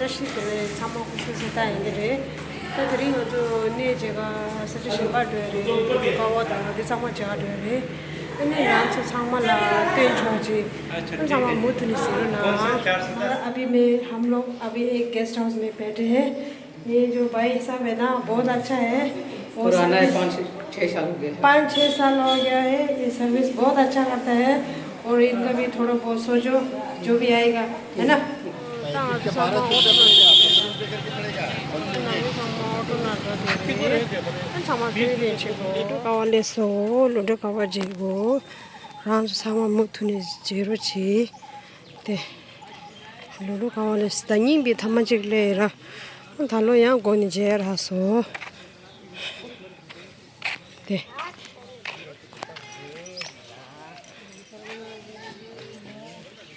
자식들의 사먹고서 다니들이 그들이 또 내제가 사실 바들이 가와다 대상만 제가들이 근데 나한테 상말라 된저지 상말 못 निकलना अभी मैं हम लोग अभी एक गेस्ट हाउस में बैठे हैं ये जो भाई साहब है ना बहुत अच्छा है पुराना है 5-6 साल हो गया 5-6 साल हो गया है ये सर्विस बहुत अच्छा करता है और इनका भी थोड़ा बहुत सोचो जो भी आएगा है ना ludo kawa jego ran sama mutune jero chi te ludo kawa le stani bi thamajik le ra thalo ya goni jer haso te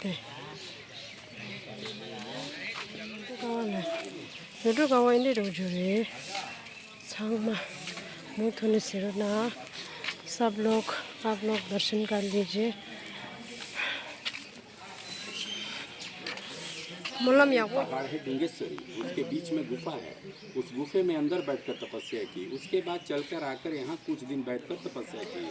te ludo kawa inde ro jure 상마 मुथुने सिरोना सब लोग आप लोग दर्शन कर लीजिए मुल्ला मियाँ को पहाड़ है डिंगेश्वरी, उसके बीच में गुफा है। उस गुफे में अंदर बैठकर तपस्या की, उसके बाद चलकर आकर यहाँ कुछ दिन बैठकर तपस्या की।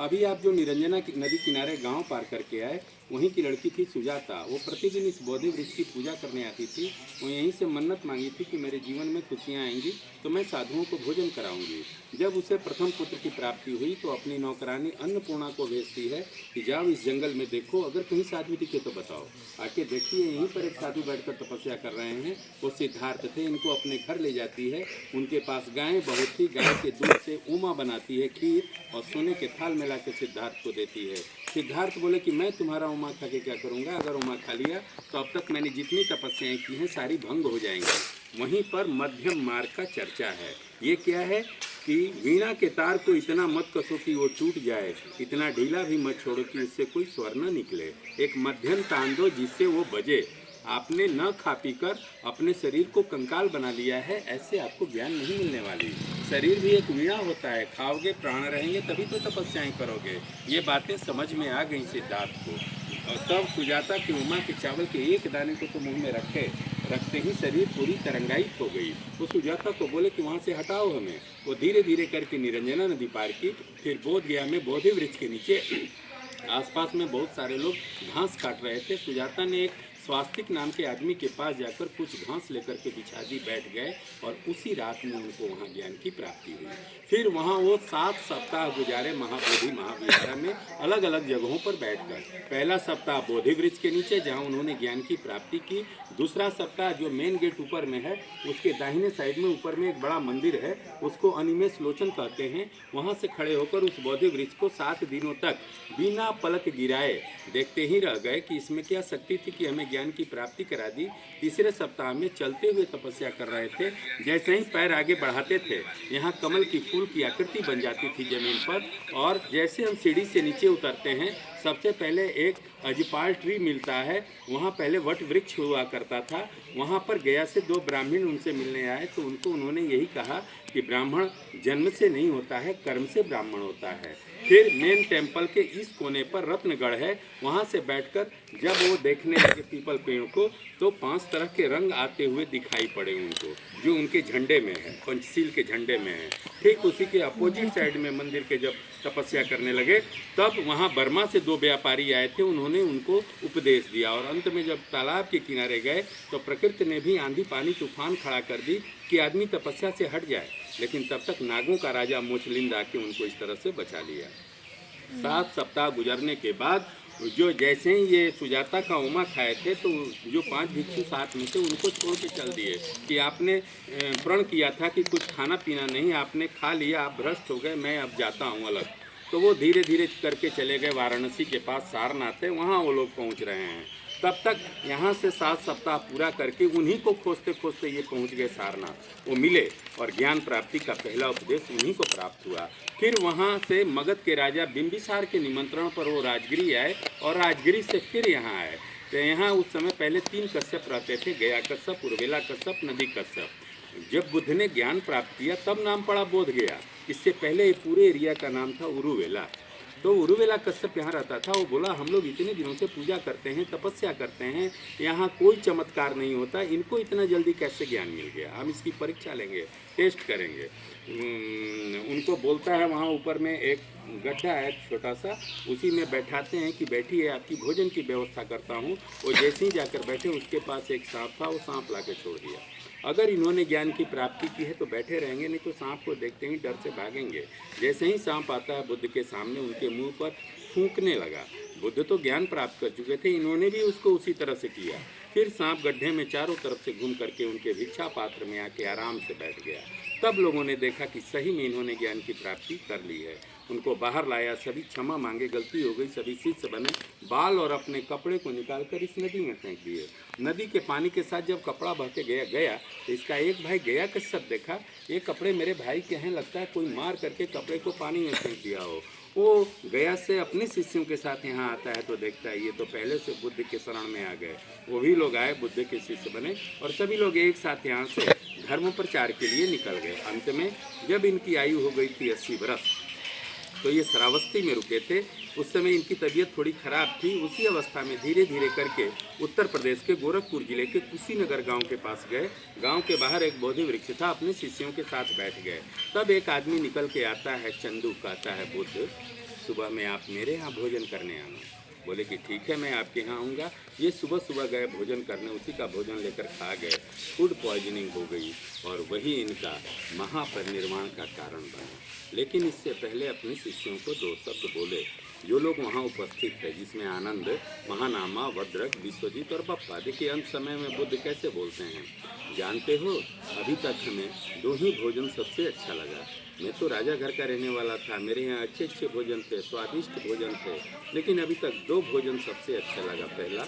अभी आप जो निरंजना की नदी किनारे गांव पार करके आए, वहीं की लड़की थी सुजाता। वो प्रतिदिन इस बोधि वृक्ष की पूजा करने आती थी। वो यहीं से मन्नत मांगी थी कि मेरे जीवन में खुशियाँ आएंगी तो मैं साधुओं को भोजन कराऊंगी। जब उसे प्रथम पुत्र की प्राप्ति हुई तो अपनी नौकरानी अन्नपूर्णा को भेजती है कि जाओ इस जंगल में देखो, अगर कहीं साधु दिखे तो बताओ। आके देखिए यहीं पर एक साधु बैठकर तपस्या कर रहे हैं। वो सिद्धार्थ थे। इनको अपने घर ले जाती है। उनके पास गायें बहुत थी। गाय के दूध से ऊमा बनाती है खीर और सोने के थाल में लाकर सिद्धार्थ को देती है। सिद्धार्थ बोले कि मैं तुम्हारा उमा खा के क्या करूँगा, अगर उमा खा लिया तो अब तक मैंने जितनी तपस्याएं की हैं सारी भंग हो जाएंगी। वहीं पर मध्यम मार्ग का चर्चा है। ये क्या है कि वीणा के तार को इतना मत कसो कि वो टूट जाए, इतना ढीला भी मत छोड़ो कि उससे कोई स्वर न निकले। एक मध्यम तान दो जिससे वो बजे। आपने न खा पी कर अपने शरीर को कंकाल बना लिया है, ऐसे आपको ज्ञान नहीं मिलने वाली। शरीर भी एक वीणा होता है, खाओगे प्राण रहेंगे तभी तो तपस्याएं करोगे। ये बातें समझ में आ गई सिद्धार्थ को। और तब सुजाता की उमा के चावल के एक दाने को तो मुंह में रखते ही शरीर पूरी तरंगायित हो गई। वो सुजाता को बोले कि वहाँ से हटाओ हमें। वो धीरे धीरे करके निरंजना नदी पार की। फिर बोध गया में बोधि वृक्ष के नीचे आसपास में बहुत सारे लोग घास काट रहे थे। सुजाता ने एक स्वास्तिक नाम के आदमी के पास जाकर कुछ घास लेकर के बिछा दी, बैठ गए और उसी रात में उनको वहाँ ज्ञान की प्राप्ति हुई। फिर वहाँ वो 7 सप्ताह गुजारे महाबोधि महाविहार में, अलग अलग जगहों पर बैठकर। पहला सप्ताह बोधि वृक्ष के नीचे जहाँ उन्होंने ज्ञान की प्राप्ति की। दूसरा सप्ताह जो मेन गेट ऊपर में है उसके दाहिने साइड में ऊपर में एक बड़ा मंदिर है, उसको अनिमेष लोचन कहते हैं। वहाँ से खड़े होकर उस बोधि वृक्ष को 7 दिनों तक बिना पलक गिराए देखते ही रह गए कि इसमें क्या शक्ति थी कि हमें ज्ञान की प्राप्ति करा दी। तीसरे सप्ताह में चलते हुए तपस्या कर रहे थे। जैसे ही पैर आगे बढ़ाते थे यहाँ कमल की फूल की आकृति बन जाती थी जमीन पर। और जैसे हम सीढ़ी से नीचे उतरते हैं सबसे पहले एक अजपाल ट्री मिलता है। वहाँ पहले वट वृक्ष हुआ करता था। वहाँ पर गया से 2 ब्राह्मण उनसे मिलने आए तो उन्होंने यही कहा कि ब्राह्मण जन्म से नहीं होता है, कर्म से ब्राह्मण होता है। फिर मेन टेम्पल के इस कोने पर रत्नगढ़ है। वहाँ से बैठकर जब वो देखने लगे पीपल पेड़ को तो 5 तरह के रंग आते हुए दिखाई पड़े उनको, जो उनके झंडे में है, पंचशील के झंडे में है। ठीक उसी के अपोजिट साइड में मंदिर के जब तपस्या करने लगे तब वहाँ बर्मा से 2 व्यापारी आए थे। उन्होंने उनको उपदेश दिया और अंत में जब तालाब के किनारे गए तो प्रकृति ने भी आंधी पानी तूफान खड़ा कर दी कि आदमी तपस्या से हट जाए। लेकिन तब तक नागों का राजा मोचलिंद आके उनको इस तरह से बचा लिया। 7 सप्ताह गुजरने के बाद जो जैसे ही ये सुजाता का उमा खाए थे तो जो 5 भिक्षु साथ में थे उनको छोड़ के चल दिए कि आपने प्रण किया था कि कुछ खाना पीना नहीं, आपने खा लिया, आप भ्रष्ट हो गए, मैं अब जाता हूँ अलग। तो वो धीरे धीरे करके चले गए वाराणसी के पास सारनाथ है, वहाँ वो लोग पहुँच रहे हैं। तब तक यहाँ से 7 सप्ताह पूरा करके उन्हीं को खोजते खोजते ये पहुँच गए सारनाथ। वो मिले और ज्ञान प्राप्ति का पहला उपदेश उन्हीं को प्राप्त हुआ। फिर वहाँ से मगध के राजा बिंबिसार के निमंत्रण पर वो राजगिरी आए और राजगिरी से फिर यहाँ आए। तो यहाँ उस समय पहले 3 कश्यप रहते थे, गया कश्यप, उर्वेला कश्यप, नदी कश्यप। जब बुद्ध ने ज्ञान प्राप्त किया तब नाम पड़ा बोध गया। इससे पहले ये पूरे एरिया का नाम था उरुवेला। तो उर्मिला कश्यप यहाँ रहता था। वो बोला हम लोग इतने दिनों से पूजा करते हैं, तपस्या करते हैं, यहाँ कोई चमत्कार नहीं होता, इनको इतना जल्दी कैसे ज्ञान मिल गया, हम इसकी परीक्षा लेंगे, टेस्ट करेंगे। उनको बोलता है वहाँ ऊपर में एक गड्ढा है छोटा सा, उसी में बैठाते हैं कि बैठिए आपकी भोजन की व्यवस्था करता हूँ। वो जैसे ही जाकर बैठे उसके पास एक सांप था, वो सांप ला के छोड़ दिया। अगर इन्होंने ज्ञान की प्राप्ति की है तो बैठे रहेंगे, नहीं तो सांप को देखते ही डर से भागेंगे। जैसे ही सांप आता है बुद्ध के सामने, उनके मुंह पर फूंकने लगा। बुद्ध तो ज्ञान प्राप्त कर चुके थे, इन्होंने भी उसको उसी तरह से किया। फिर सांप गड्ढे में चारों तरफ से घूम करके उनके भिक्षा पात्र में आके आराम से बैठ गया। तब लोगों ने देखा कि सही में इन्होंने ज्ञान की प्राप्ति कर ली है। उनको बाहर लाया, सभी क्षमा मांगे, गलती हो गई, सभी शिष्य बने, बाल और अपने कपड़े को निकालकर इस नदी में फेंक दिए। नदी के पानी के साथ जब कपड़ा बह के गया तो इसका एक भाई गया कश्यप देखा, ये कपड़े मेरे भाई के हैं, लगता है कोई मार करके कपड़े को पानी में फेंक दिया हो। वो गया से अपने शिष्यों के साथ यहाँ आता है तो देखता है ये तो पहले से बुद्ध के शरण में आ गए। वो भी लोग आए, बुद्ध के शिष्य बने और सभी लोग एक साथ यहाँ से धर्म प्रचार के लिए निकल गए। अंत में जब इनकी आयु हो गई थी 80 वर्ष, तो ये श्रावस्ती में रुके थे। उस समय इनकी तबीयत थोड़ी खराब थी। उसी अवस्था में धीरे धीरे करके उत्तर प्रदेश के गोरखपुर जिले के कुशीनगर गांव के पास गए। गांव के बाहर एक बोधि वृक्ष था, अपने शिष्यों के साथ बैठ गए। तब एक आदमी निकल के आता है, चंदू, कहता है बुद्ध सुबह में आप मेरे यहाँ भोजन करने आना। बोले कि ठीक है, मैं आपके यहाँ आऊँगा। ये सुबह सुबह गए भोजन करने, उसी का भोजन लेकर खा गए। फूड पॉइजनिंग हो गई और वही इनका महापरिनिर्वाण का कारण बना। लेकिन इससे पहले अपने शिष्यों को 2 शब्द बोले। जो लोग वहाँ उपस्थित थे, जिसमें आनंद, महानामा, वद्रक, विश्वजीत और बप्पा। देखिए अंत समय में बुद्ध कैसे बोलते हैं, जानते हो अभी तक हमें 2 ही भोजन सबसे अच्छा लगा। मैं तो राजा घर का रहने वाला था, मेरे यहाँ अच्छे अच्छे भोजन थे, स्वादिष्ट भोजन थे, लेकिन अभी तक 2 भोजन सबसे अच्छा लगा। पहला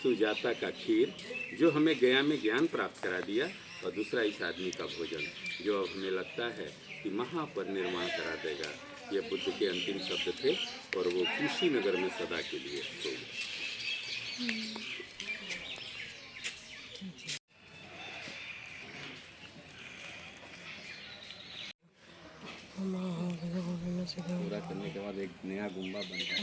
सुजाता का खीर जो हमें गया में ज्ञान प्राप्त करा दिया, और दूसरा इस आदमी का भोजन जो अब हमें लगता है कि महापरिनिर्वाण करा देगा। ये बुद्ध के अंतिम शब्द थे और वो कुशीनगर में सदा के लिए सो गए। पूरा करने के बाद एक नया गुम्बा बनता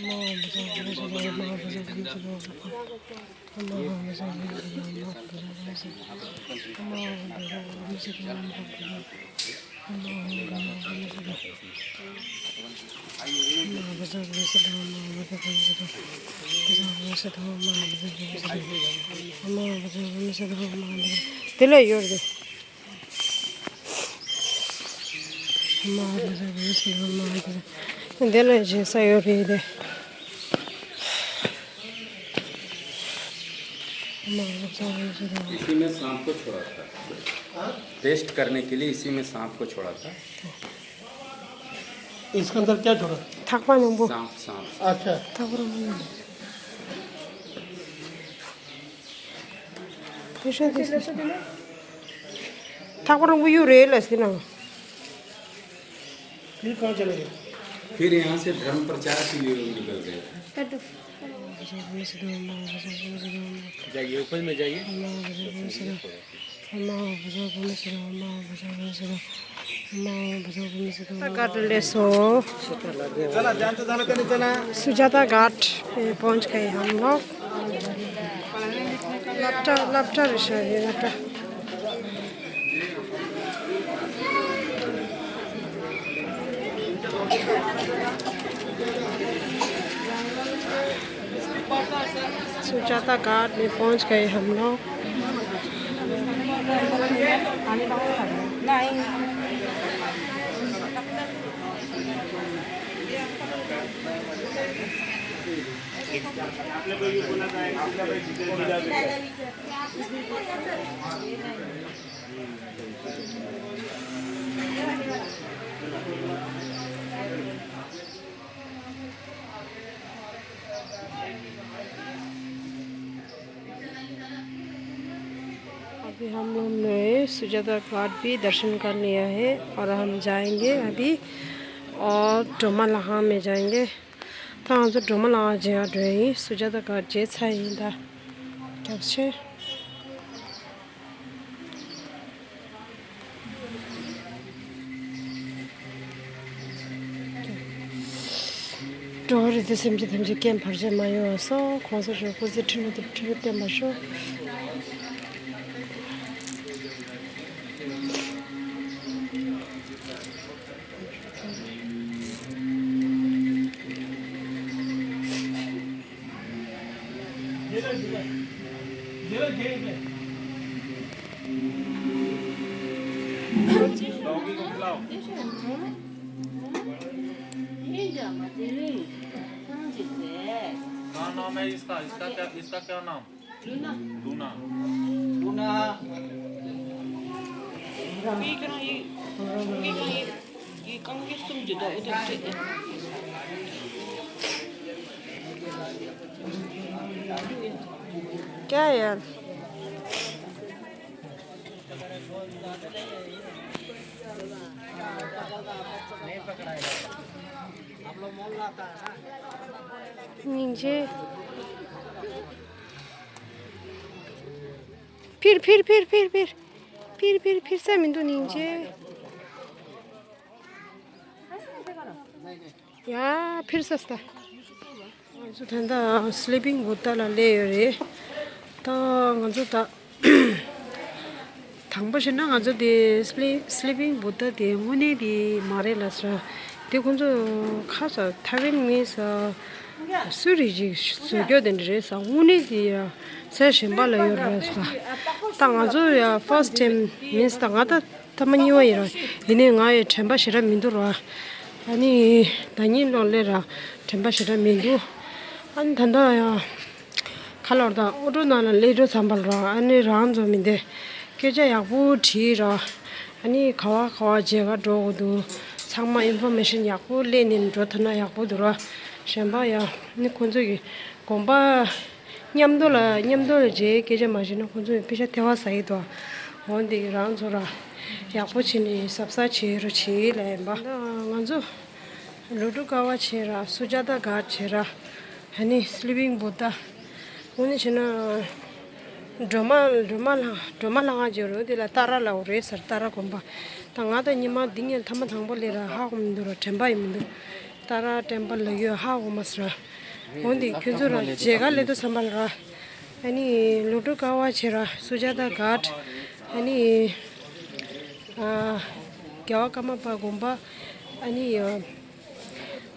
इसी में सांप को छोड़ा था, टेस्ट करने के लिए इसी में सांप को छोड़ा था। इसके अंदर क्या छोड़ा? सांप सांप। अच्छा, फिर कहाँ चले गए? फिर यहाँ से धर्म प्रचार के लिए लोग निकल गए। जाइए ऊपर में जाइए। सुजाता घाट पे पहुंच गए हम लोग। लपटा लपटा सुजाता घाट में पहुंच गए हम लोग। अभी हम लोग ने सुजाता घाट भी दर्शन कर लिया है और हम जाएंगे अभी और डोमालाहा में जाएंगे। तो हम तो डोमालाहा जा रहे हैं। सुजाता घाट जे चाहिए क्या Door the same time you can purchase my so concert was the truth of my show. हाँ नाम है इसका क्या नाम लूना लूना लूना क्या है यार नीचे फिर से मिंदु नीचे या फिर सस्ता जो ठंडा स्लीपिंग होता ला ले रे तो गंजो ता 당버시나 가서 데 슬리핑 보다 데 문에디 마레라서 데 군저 가서 타빈미서 수리지 수교된데서 문에디 세신발이어서 당아줘야 first time means 당아다 타마니와이라 이네 나의 쳔바시라 민두라 아니 다니놀레라 쳔바시라 민두 안 단다야 칼로다 오르나는 레저 삼발라 아니 란좀인데 계좌 약부 뒤라 아니 가와 제가 도도 상마 인포메이션 약부 레닌 좋다나 약부 들어 셴바야 니 콘저기 공바 냠돌라 제 계좌 마시는 콘저 피샤 대화 사이도 원디 란조라 약부치니 삽사치로 치래바 먼저 로드가와 체라 수자다 가 체라 아니 슬리핑 보다 오늘 저는 드라마 저로 데라 따라라 오래 서따라 공바 당아다 니마 딩엘 타마 당벌레라 하고민도로 템바이민도 따라 템벌레요 하고 마스라 온디 큐조라 제가 레도 삼발라 아니 로드가와 체라 수자다 갓 아니 겨와카마파 공바 아니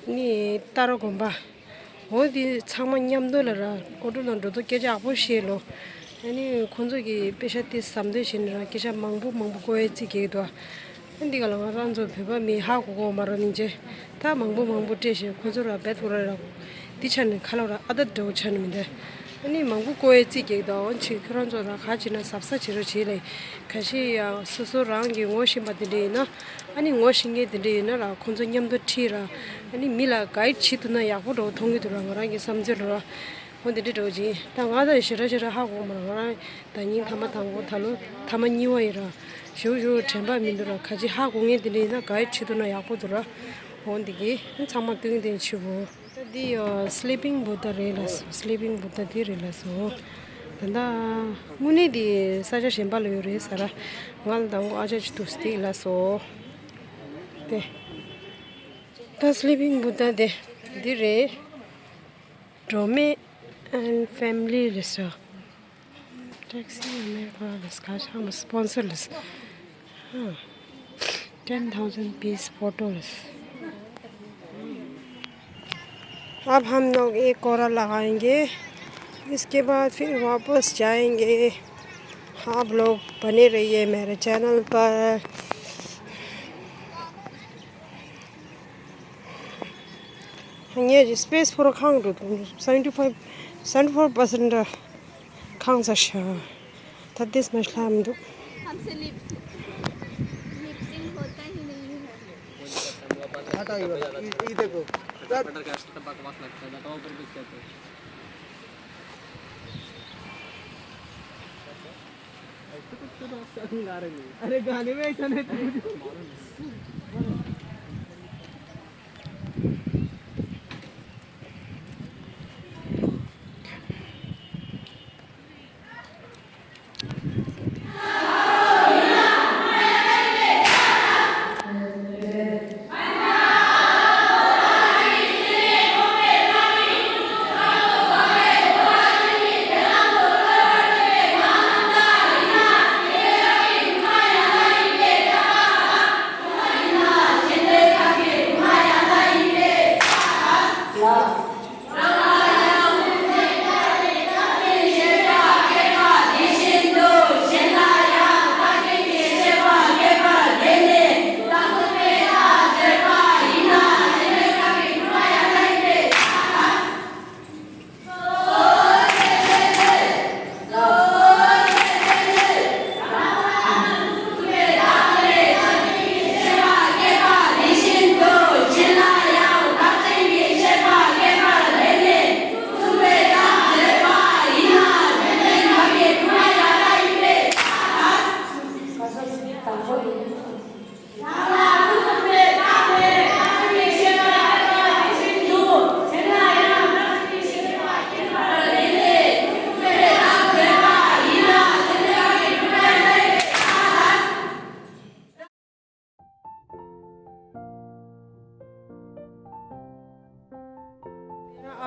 니 따라 공바 어디 창만 냠돌라 오르는도도 계좌 아보시로 아니 콘저기 페샤티 삼데신라 기샤 망부 고에지게도 근디가 라란조 베바미 하고 말은 이제 다 망부 테시 콘저라 베토라라 디찬 칼로라 아다도 찬는데 아니 망부 고에지게도 원치 그런 조라 가지나 삽사치로 지래 가시야 스스로랑기 워시마들이나 아니 워싱게들이나라 콘저 냠도 티라 아니 밀라 가이드 치트나 야고도 동기들랑랑기 삼절라 근데 저지 당아다 싫어지라 하고 말아 다니 타마탕고 탈로 타마니와이라 쇼쇼 쳔바 민들어 같이 하고에 들이나 가이치도나 야고들어 온디기 한참만 등된 치고 디 슬리핑 보다레라스 슬리핑 보다디레라서 단다 문에디 사자 셴발로레 사라 완당고 아저치도 스틸라서 네 슬리핑 보다데 디레 드로메 and family resort. Taxi America, this guy's home is sponsorless. 10,000 piece photos. अब हम लोग एक और लगाएंगे इसके बाद फिर वापस जाएंगे आप लोग बने रहिए मेरे चैनल पर ये space for account 74% cancer show that this much lam do हमसे लिपसिंग होता ही नहीं है हटा ये देखो बकवास लगता है बताओ ऊपर कुछ कहते हैं अरे गाने में ऐसा नहीं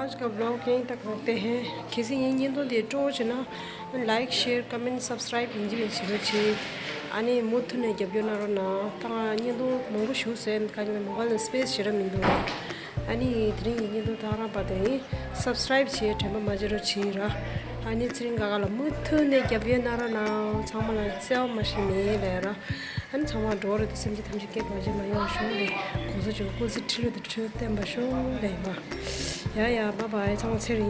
आज का ब्लॉग यहीं तक रखते हैं किसी ये तो दे टोच ना लाइक शेयर कमेंट सब्सक्राइब इंजी में छिरोची 아니 못네 겹여나로나 당아니도 뭔가 슈센 가지고 모바일 스페이스 싫으면도 아니 드링이도 다라바데 subscribe 치에 tema 마저로 치라 아니 드링가가 못네 겹여나로나 정말 셀 마시네 레라 아니 정말 도르도 심지 탐지게 가지마요 쇼리 고소 좀 고소 틀려도 틀때 마쇼 레마 야야 바바이 정체리